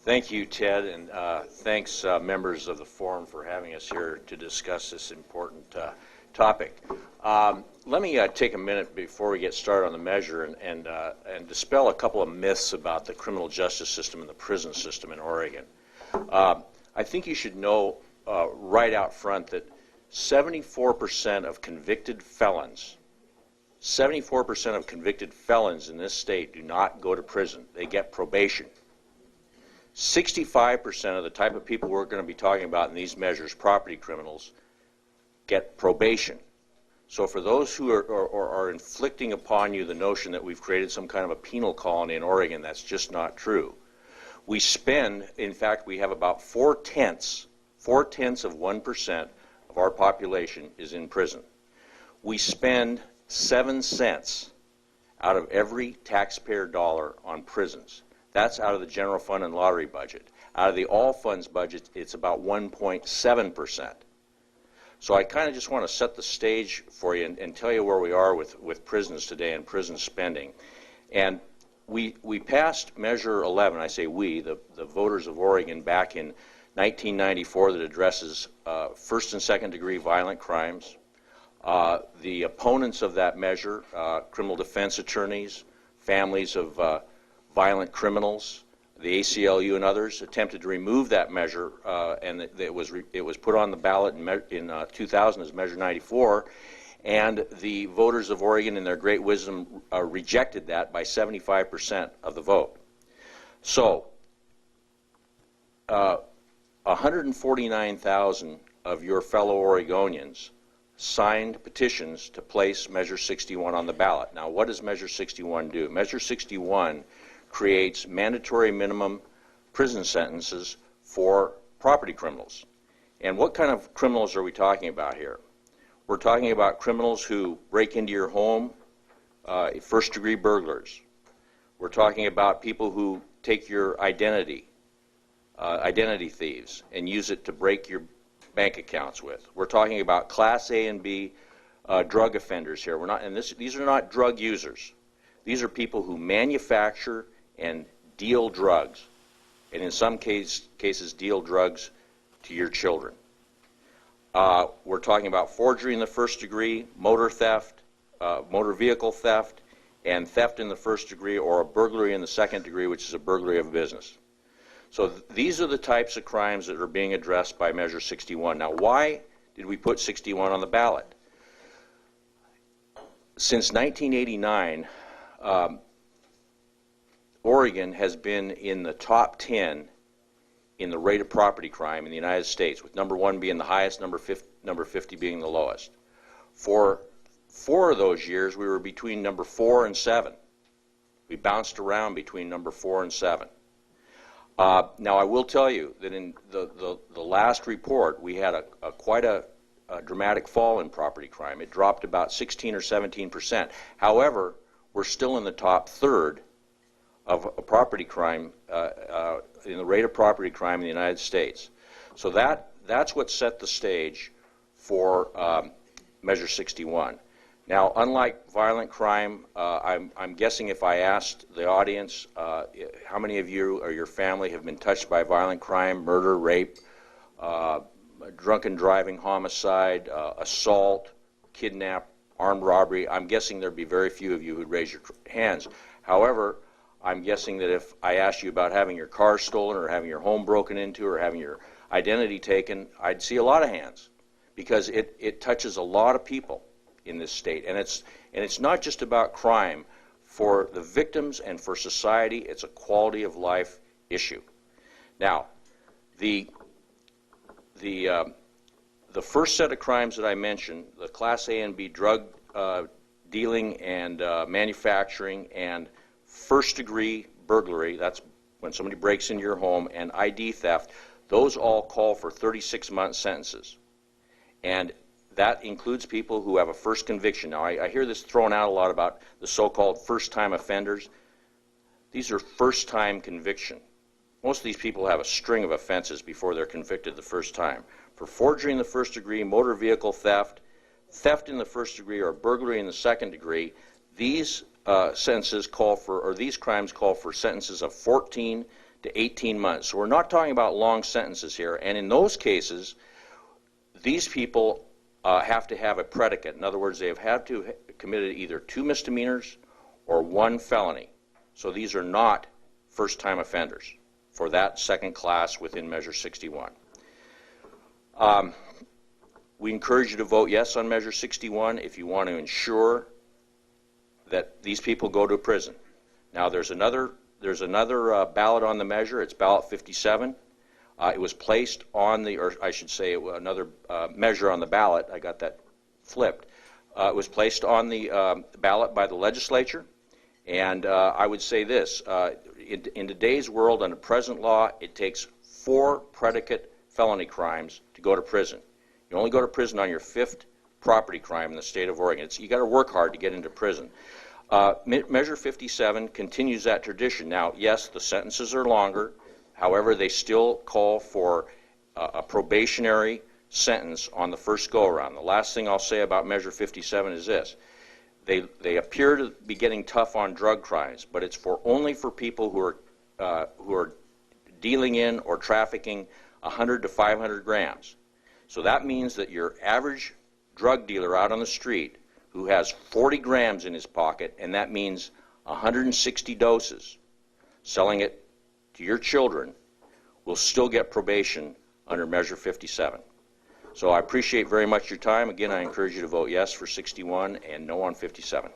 Thank you, Ted, and thanks, members of the forum, for having us here to discuss this important topic. Let me take a minute before we get started on the measure and dispel a couple of myths about the criminal justice system and the prison system in Oregon. I think you should know right out front that 74% of convicted felons, 74% of convicted felons in this state do not go to prison. They get probation. 65% of the type of people we're going to be talking about in these measures, property criminals, get probation. So for those who are inflicting upon you the notion that we've created some kind of a penal colony in Oregon, that's just not true. We spend, in fact, we have about 4/10 of 1% of our population is in prison. We spend 7 cents out of every taxpayer dollar on prisons. That's out of the general fund and lottery budget. Out of the all funds budget, it's about 1.7%. So I kind of just want to set the stage for you and tell you where we are with prisons today and prison spending. And we passed Measure 11, I say we, the voters of Oregon, back in 1994, that addresses first and second degree violent crimes. The opponents of that measure, criminal defense attorneys, families of violent criminals, the ACLU and others, attempted to remove that measure, and it was put on the ballot in 2000 as Measure 94, and the voters of Oregon, in their great wisdom, rejected that by 75% of the vote. So 149,000 of your fellow Oregonians signed petitions to place Measure 61 on the ballot. Now, what does Measure 61 do? Measure 61 creates mandatory minimum prison sentences for property criminals. And what kind of criminals are we talking about here? We're talking about criminals who break into your home, first-degree burglars. We're talking about people who take your identity thieves, and use it to break your bank accounts with. We're talking about Class A and B drug offenders here. These are not drug users. These are people who manufacture and deal drugs, and in some cases deal drugs to your children. We're talking about forgery in the first degree, motor theft, motor vehicle theft, and theft in the first degree, or a burglary in the second degree, which is a burglary of a business. So these are the types of crimes that are being addressed by Measure 61. Now, why did we put 61 on the ballot? Since 1989, Oregon has been in the top 10 in the rate of property crime in the United States, with number 1 being the highest, number 50 being the lowest. For 4 of those years, we were between number 4 and 7. We bounced around between number 4 and 7. Now, I will tell you that in the last report, we had quite a dramatic fall in property crime. It dropped about 16 or 17%. However, we're still in the top third of a property crime, in the rate of property crime in the United States. So that's what set the stage for Measure 61. Now, unlike violent crime, I'm guessing if I asked the audience how many of you or your family have been touched by violent crime, murder, rape, drunken driving, homicide, assault, kidnap, armed robbery, I'm guessing there'd be very few of you who'd raise your hands. However, I'm guessing that if I asked you about having your car stolen or having your home broken into or having your identity taken, I'd see a lot of hands, because it touches a lot of people in this state. And it's not just about crime. For the victims and for society, it's a quality of life issue. Now, the first set of crimes that I mentioned, the Class A and B drug dealing and manufacturing and first-degree burglary, that's when somebody breaks into your home, and ID theft, those all call for 36-month sentences. And that includes people who have a first conviction. Now, I hear this thrown out a lot about the so-called first-time offenders. These are first-time conviction. Most of these people have a string of offenses before they're convicted the first time. For forgery in the first degree, motor vehicle theft, theft in the first degree, or burglary in the second degree, these sentences call for, or these crimes call for sentences of 14 to 18 months. So we're not talking about long sentences here. And in those cases, these people have to have a predicate. In other words, they have had to have committed either 2 misdemeanors or 1 felony. So these are not first-time offenders for that second class within Measure 61. We encourage you to vote yes on Measure 61 if you want to ensure that these people go to prison. Now there's another ballot on the measure. It's ballot 57. It was placed on the, or I should say another measure on the ballot. I got that flipped. It was placed on the ballot by the legislature. And I would say this, in today's world under present law, it takes 4 predicate felony crimes to go to prison. You only go to prison on your 5th property crime in the state of Oregon. You got to work hard to get into prison. Measure 57 continues that tradition. Now, yes, the sentences are longer. However, they still call for a probationary sentence on the first go-around. The last thing I'll say about Measure 57 is this. They appear to be getting tough on drug crimes, but it's only for people who are dealing in or trafficking 100 to 500 grams. So that means that your average drug dealer out on the street who has 40 grams in his pocket, and that means 160 doses, selling it to your children, will still get probation under Measure 57. So I appreciate very much your time. Again, I encourage you to vote yes for 61 and no on 57.